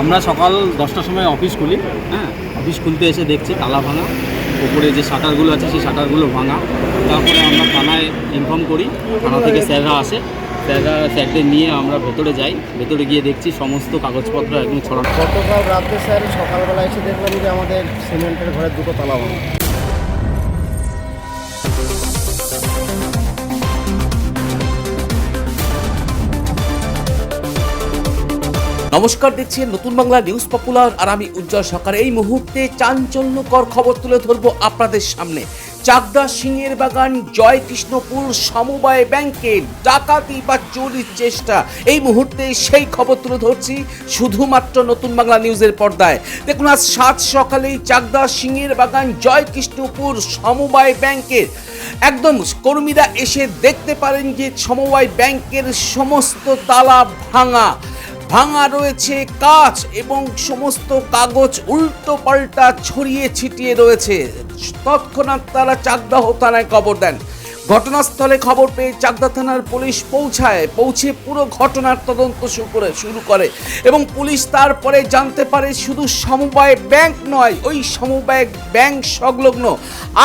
আমরা সকাল 10টার সময় অফিস খুলি। হ্যাঁ, অফিস খুলতে এসে দেখছি তালা ভাঙা, ওপরে যে শাটারগুলো আছে সেই শাটারগুলো ভাঙা। তারপরে আমরা থানায় ইনফর্ম করি, থানা থেকে স্যাররা আসে, স্যারদের নিয়ে আমরা ভেতরে যাই। ভেতরে গিয়ে দেখছি সমস্ত কাগজপত্র একদম ছড়ানো। গতকাল রাতে স্যার সকালবেলা এসে দেখলাম যে আমাদের সিমেন্টের ঘরের দুটো তালা ভাঙা। নমস্কার, দেখছেন নতুন বাংলা নিউজ পপুলার আর আমি উজ্জ্বল সরকার। এই মুহূর্তে চাঞ্চল্যকর খবর তুলে ধরবো আপনাদের সামনে। চাকদা সিংহের বাগান জয়কৃষ্ণপুর সমবায় ব্যাংকে ডাকাতি বা চুরির চেষ্টা, এই মুহূর্তে সেই খবর তুলে ধরছি শুধুমাত্র নতুন বাংলা নিউজের পর্দায়। দেখুন, আজ 7 সকালেই চাকদা সিংহের বাগান জয়কৃষ্ণপুর সমবায় ব্যাংকের একদম কর্মীরা এসে দেখতে পারেন যে সমবায় ব্যাংকের সমস্ত তালা ভাঙা রয়েছে, কাঁচ এবং সমস্ত কাগজ উল্টো পাল্টা ছড়িয়ে ছিটিয়ে রয়েছে। তৎক্ষণাৎ তারা চাকদা থানায় খবর দেন। ঘটনাস্থলে খবর পেয়ে চাকদা থানার পুলিশ পৌঁছে পুরো ঘটনার তদন্ত শুরু করে এবং পুলিশ তারপরে জানতে পারে শুধু সমবায় ব্যাংক নয়, ওই সমবায় ব্যাংক সংলগ্ন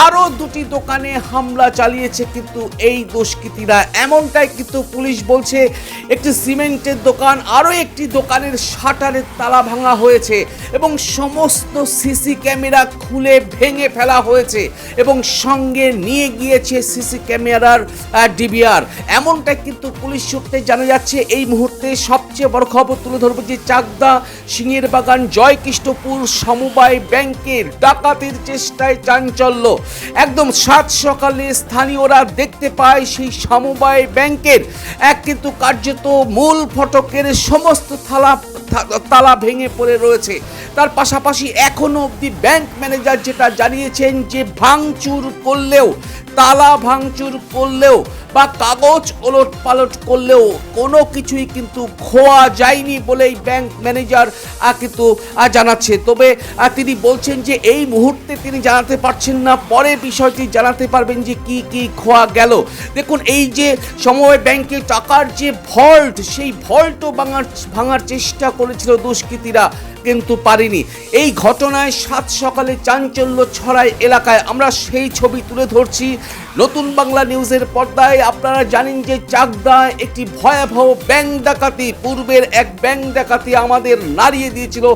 আরও 2টি দোকানে হামলা চালিয়েছে কিন্তু এই দুষ্কৃতীরা। এমনটাই কিন্তু পুলিশ বলছে। একটি সিমেন্টের দোকান, আরও একটি দোকানের শাটারের তালা ভাঙা হয়েছে এবং সমস্ত সিসি ক্যামেরা খুলে ভেঙে ফেলা হয়েছে এবং সঙ্গে নিয়ে গিয়েছে সিসি ক্যামেরার ডিভিআর। এমনটা কিন্তু পুলিশ সূত্রে জানা যাচ্ছে। এই মুহূর্তে সবচেয়ে বড় খবর তুলে ধরবো যে চাকদা সিংহের বাগান জয়কৃষ্ণপুর সমবায় ব্যাংকের ডাকাতির চেষ্টায় চাঞ্চল্য। একদম 7 সকালে স্থানীয়রা দেখতে পায় সেই সমবায় ব্যাংকের কিন্তু কার্যত মূল ফটকের সমস্ত তালা ভেঙে পড়ে রয়েছে। তার পাশাপাশি এখনো অবধি ব্যাংক ম্যানেজার যেটা জানিয়েছেন যে তালা ভাঙচুর করলেও বা কাগজ ওলট পালট করলেও কোনো কিছুই কিন্তু খোয়া যায়নি বলেই ব্যাংক ম্যানেজার কিন্তু জানাচ্ছে। তবে তিনি বলছেন যে এই মুহূর্তে তিনি জানাতে পারছেন না, পরে বিষয়টি জানাতে পারবেন যে কি খোয়া গেল। দেখুন, এই যে সমবায় ব্যাংকে টাকার যে ভল্ট, সেই ভল্টও ভাঙার চেষ্টা করেছিল দুষ্কৃতীরা, কিন্তু পারেনি। এই ঘটনায় 7 সকালে চাঞ্চল্য ছড়ায় এলাকায়। আমরা সেই ছবি তুলে ধরছি নতুন বাংলা নিউজের পর্দায়। আপনারা জানেন যে চাকদায় একটি ভয়াবহ ব্যাংক ডাকাতি, পূর্বের এক ব্যাংক ডাকাতি আমাদের নাড়িয়ে দিয়েছিল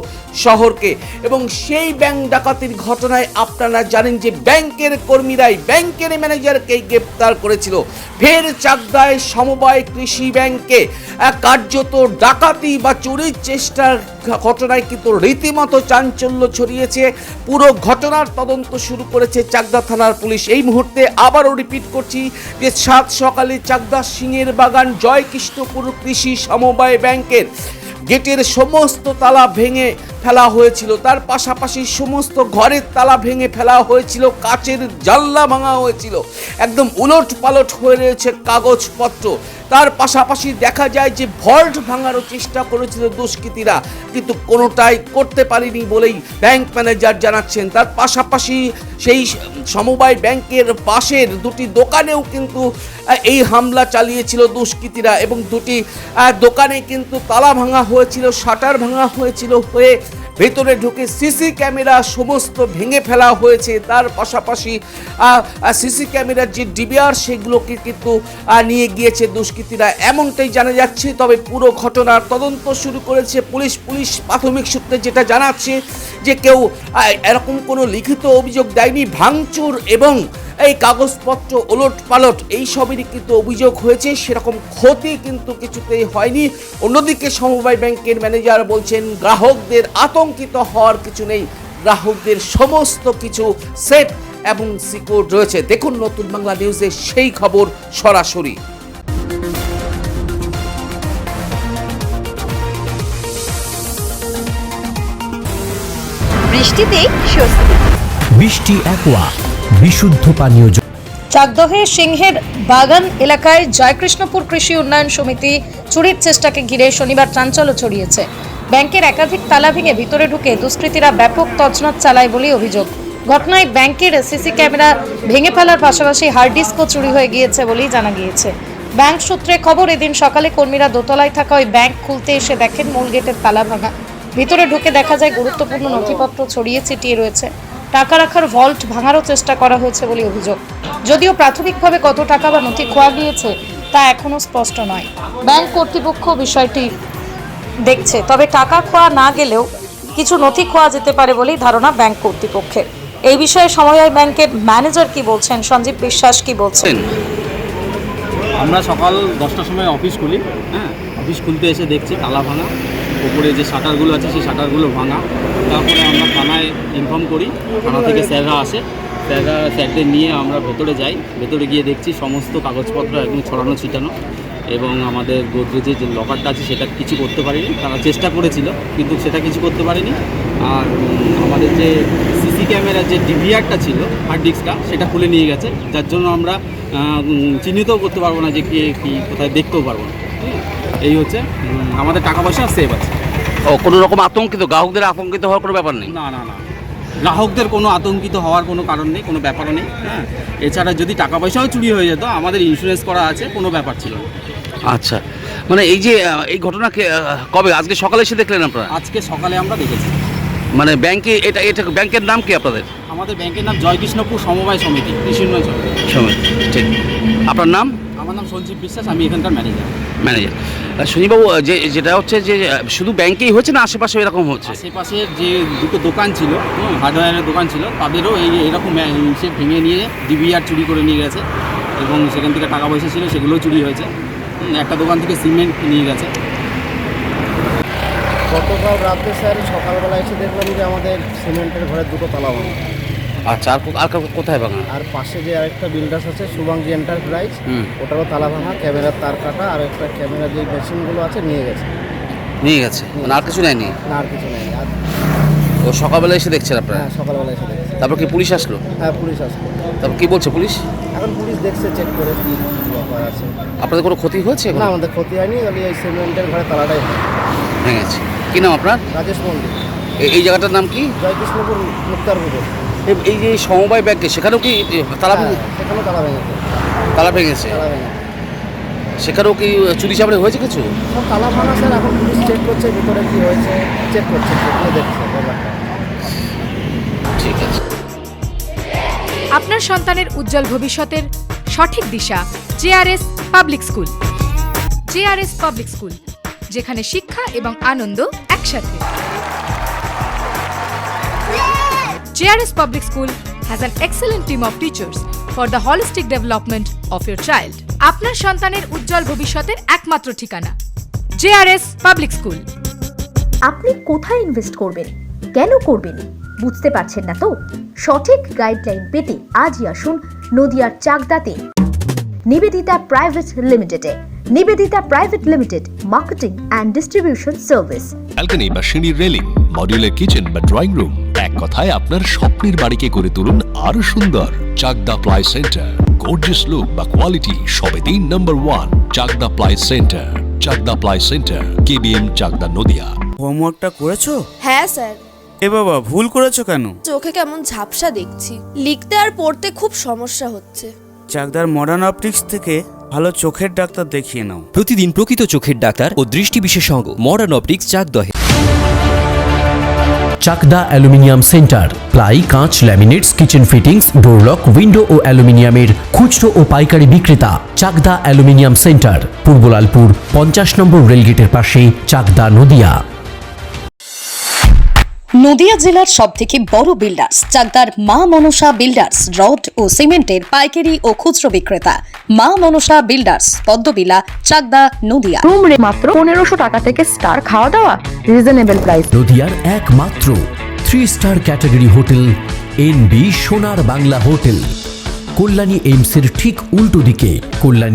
শহরকে এবং সেই ব্যাংক ডাকাতির ঘটনায় আপনারা জানেন যে ব্যাংকের কর্মীরাই ব্যাংকের ম্যানেজারকে গ্রেপ্তার করেছিল। ফের চাকদায় সমবায় কৃষি ব্যাংকে কার্যত ডাকাতি বা চুরির চেষ্টার ঘটনায় কিন্তু রীতিমতো চাঞ্চল্য ছড়িয়েছে। পুরো ঘটনার তদন্ত শুরু করেছে চাকদা থানার পুলিশ। এই মুহূর্তে আবারও রিপিট করছি যে 7 সকালে চাকদা সিংহের বাগান জয়কৃষ্ণপুর কৃষি সমবায় ব্যাংকের গেটের সমস্ত তালা ভেঙে ফেলা হয়েছিল। তার পাশাপাশি সমস্ত ঘরের তালা ভেঙে ফেলা হয়েছিল, কাচের জানলা ভাঙা হয়েছিল, একদম উলট পালট হয়ে রয়েছে কাগজপত্র। তার পাশাপাশি দেখা যায় যে ভল্ট ভাঙারও চেষ্টা করেছিল দুষ্কৃতীরা, কিন্তু কোনোটাই করতে পারেনি বলেই ব্যাংক ম্যানেজার জানাচ্ছেন। তার পাশাপাশি সেই সমবায় ব্যাংকের পাশের 2টি দোকানেও কিন্তু এই হামলা চালিয়েছিল দুষ্কৃতীরা এবং 2টি দোকানে কিন্তু তালা ভাঙা হয়েছিল, শাটার ভাঙা হয়েছিল, হয়ে ভেতরে ঢুকে সিসি ক্যামেরা সমস্ত ভেঙে ফেলা হয়েছে। তার পাশাপাশি সিসি ক্যামেরার যে ডিভিআর সেগুলোকে কিন্তু নিয়ে গিয়েছে দুষ্কৃতীরা, এমনটাই জানা যাচ্ছে। তবে পুরো ঘটনার তদন্ত শুরু করেছে পুলিশ। প্রাথমিক সূত্রে যেটা জানাচ্ছে যে কেউ এরকম কোনো লিখিত অভিযোগ দেয়নি। ভাঙচুর এবং এই কাগজপত্র ওলট পালট এই সবেরই কিন্তু অভিযোগ হয়েছে, সেরকম ক্ষতি কিন্তু কিছুতেই হয়নি। অন্যদিকে সমবায় ব্যাংকের ম্যানেজার বলছেন গ্রাহকদের আতঙ্কিত হওয়ার কিছু নেই, গ্রাহকদের সমস্ত কিছু সেফ এবং সিকিউর রয়েছে। দেখুন নতুন বাংলা নিউজে সেই খবর সরাসরি। বৃষ্টিতে স্বস্তি, বৃষ্টি অ্যাকোয়া বিশুদ্ধ পানীয় জল। চাকদহে সিংহের বাগান এলাকায় জয়কৃষ্ণপুর কৃষি উন্নয়ন সমিতি চুরির চেষ্টাকে ঘিরে শনিবার চাঞ্চল্য ছড়িয়েছে। ব্যাংকের একাধিক তালা ভেঙে ভিতরে ঢুকে দুষ্কৃতীরা ব্যাপক তছনছ চালায় বলে অভিযোগ। ঘটনায় ব্যাংকের সিসি ক্যামেরা ভেঙে ফেলার পাশাপাশি হার্ড ডিস্কও চুরি হয়ে গিয়েছে বলেই জানা গিয়েছে। ব্যাংক সূত্রে খবর, এদিন সকালে কর্মীরা দোতলায় থাকা ওই ব্যাংক খুলতে এসে দেখেন মূল গেটের তালা ভাঙা। ভিতরে ঢুকে দেখা যায় গুরুত্বপূর্ণ নথিপত্র ছড়িয়ে ছিটিয়ে রয়েছে। টাকা রাখার ভল্ট ভাঙারও চেষ্টা করা হয়েছে বলে অভিযোগ। যদিও প্রাথমিকভাবে কত টাকা বা নথি খোয়া গিয়েছে তা এখনো স্পষ্ট নয়। ব্যাংক কর্তৃপক্ষ বিষয়টি দেখছে, তবে টাকা খোয়া না গেলেও কিছু নথি খোয়া যেতে পারে বলেই ধারণা ব্যাংক কর্তৃপক্ষের। এই বিষয়ে সমবায় ব্যাংকের ম্যানেজার কি বলছেন, সঞ্জীব বিশ্বাস কি বলছেন? আমরা সকাল 10টার সময় অফিস খুলি। অফিস খুলতে এসে দেখছি তালা ভাঙা, ওপরে যে শাটারগুলো আছে সেই শাটারগুলো ভাঙা। তারপরে আমরা থানায় ইনফর্ম করি, থানা থেকে স্যাররা আসে, স্যারদের নিয়ে আমরা ভেতরে যাই। ভেতরে গিয়ে দেখছি সমস্ত কাগজপত্র একদম ছড়ানো ছিটানো, এবং আমাদের গোদরেজের যে লকারটা আছে সেটা কিছু করতে পারিনি। তারা চেষ্টা করেছিল কিন্তু সেটা কিছু করতে পারেনি। আর আমাদের যে সিসি ক্যামেরার যে ডিভিআরটা ছিল, হার্ড ডিস্কটা, সেটা খুলে নিয়ে গেছে, যার জন্য আমরা চিহ্নিতও করতে পারবো না যে কে কী কোথায় দেখতেও পারবো না। এই হচ্ছে আমাদের টাকা পয়সা সেভ আছে। ও কোনো রকম আতঙ্কিত, গ্রাহকদের আতঙ্কিত হওয়ার কোনো ব্যাপার নেই? না, গ্রাহকদের কোনো আতঙ্কিত হওয়ার কোনো কারণ নেই, কোনো ব্যাপারও নেই। এছাড়া যদি টাকা পয়সাও চুরি হয়ে যেত, আমাদের ইন্স্যুরেন্স করা আছে, কোনো ব্যাপার ছিল না। আচ্ছা, মানে এই যে এই ঘটনাকে কবে, আজকে সকালে এসে দেখলেন আপনারা? আজকে সকালে আমরা দেখেছি। মানে ব্যাংকে এটা ব্যাংকের নাম কি আপনাদের? আমাদের ব্যাংকের নাম জয়কৃষ্ণপুর সমবায় সমিতি, কৃষি উন্নয়ন সমিতি। ঠিক। আপনার নাম? আমার নাম সঞ্জীব বিশ্বাস, আমি এখানকার ম্যানেজার। সঞ্জীববাবু, যেটা হচ্ছে যে শুধু ব্যাংকেই হচ্ছে না আশেপাশে এরকম হচ্ছে? আশেপাশের যে দুটো দোকান ছিল, হার্ডওয়্যারের দোকান ছিল, তাদেরও এরকম সে ভেঙে নিয়ে ডিভিআর চুরি করে নিয়ে গেছে, এবং সেখান থেকে টাকা পয়সা ছিল সেগুলোও চুরি হয়েছে। একটা দোকান থেকে সিমেন্ট নিয়ে গেছে। গতকাল রাতে স্যার সকালবেলা এসে দেখলাম যে আমাদের সিমেন্টের ঘরের দুটো তালা ভাঙা। আচ্ছা, আর কোথায় ভাঙা? আর পাশে যে আরেকটা বিল্ডার্স আছে শুভাঙ্গী এন্টারপ্রাইজ, ওটারও তালা ভাঙা, ক্যামেরার তার কাটা, আর একটা ক্যামেরা যে মেশিনগুলো আছে নিয়ে গেছে। মানে আর কিছু নেয়নি? না, আর কিছু নেই। আর ও সকালবেলা এসে দেখছেন আপনারা? হ্যাঁ, সকালবেলা এসে দেখছে। তারপর কি পুলিশ আসলো? হ্যাঁ, পুলিশ আসলো। তারপর কি বলছে পুলিশ? এখন পুলিশ দেখছে, চেক করে কি ব্যাপার আছে। আপনাদের কোনো ক্ষতি হয়েছে? না, আমাদের ক্ষতি হয়নি, খালি এই সিমেন্টের ঘরে তালাটাই ভেঙেছে। কি নাম আপনার? রাজেশ মন্দির। এই জায়গাটার নাম কি? জয়কৃষ্ণপুর মুক্তারপুর। এই যে সমবায় ব্যাংকে, সেখানেও কি তালা ভেঙে? সেখানেও তালা ভেঙেছে। তালা ভেঙেছে? তালা ভেঙেছে। সেখানেও কি চুরি চামড়ে হয়েছে কিছু? সব তালা ভাঙা স্যার, এখন পুলিশ চেক করছে ভিতরে কি হয়েছে, চেক করছে, দেখছে ব্যাপারটা। ঠিক আছে। আপনার সন্তানের উজ্জ্বল ভবিষ্যতের সঠিক দিশা JRS public school. JRS public school, যেখানে শিক্ষা এবং আনন্দ একসাথে। JRS public school has an excellent team of teachers for the holistic development of your child. আপনার সন্তানের উজ্জ্বল ভবিষ্যতের একমাত্র ঠিকানা জেআরএস পাবলিক স্কুল। আপনি কোথায় ইনভেস্ট করবেন, কেন করবেন, বুঝতে পারছেন না তো? সঠিক গাইডলাইন পেতে আজই আসুন নদিয়ার চাকদাতে নিবেদিতা প্রাইভেট লিমিটেডে। Nivedita private limited, marketing and distribution service. Balcony বা সিঁড়ির রেলিং, মডিউলার কিচেন বা ড্রয়িং রুম, এক কথায় আপনার স্বপ্নের বাড়িকে করে তুলুন আরো সুন্দর। Chakda ply centre, gorgeous look বা কোয়ালিটি সবেতেই number 1। Chakda ply centre, Chakda ply centre, KBM, Chakda, Nadia. হোমওয়ার্কটা করেছো? হ্যাঁ স্যার। এ বাবা, ভুল করেছো কেন? চোখে কেমন ঝাপসা দেখছি, লিখতে আর পড়তে খুব সমস্যা হচ্ছে। চাকদার মডার্ন অপটিক্স থেকে ভালো চোখের ডাক্তার দেখিয়ে নাও। প্রতিদিন প্রকৃত চোখের ডাক্তার ও দৃষ্টি বিশেষজ্ঞ মডার্ন অপটিক্স চাকদহে। চাকদা অ্যালুমিনিয়াম সেন্টার, প্লাই, কাঁচ, laminates, kitchen fittings, door lock, window ও অ্যালুমিনিয়ামের খুচরো ও পাইকারি বিক্রেতা। চাকদা অ্যালুমিনিয়াম সেন্টার, পূর্বলালপুর 50 নম্বর রেলগেটের পাশে, চাকদা, নদিয়া। নদিয়া জেলার সবথেকে বড় বিল্ডার্স চাকদার মা মনসা বিল্ডার্স, রড ও সিমেন্টের পাইকারি ও খুচরো বিক্রেতা। মা মনসা বিল্ডার্স, পদ্মবিলা, চাকদা, নদিয়া। রুম রে মাত্র 1500 টাকা থেকে স্টার, খাওয়া দাওয়া রিজনেবল প্রাইস। নদিয়ার একমাত্র 3 স্টার ক্যাটাগরি হোটেল NB সোনার বাংলা হোটেল, কল্যাণী এইমসের ঠিক উল্টো দিকে, কল্যাণী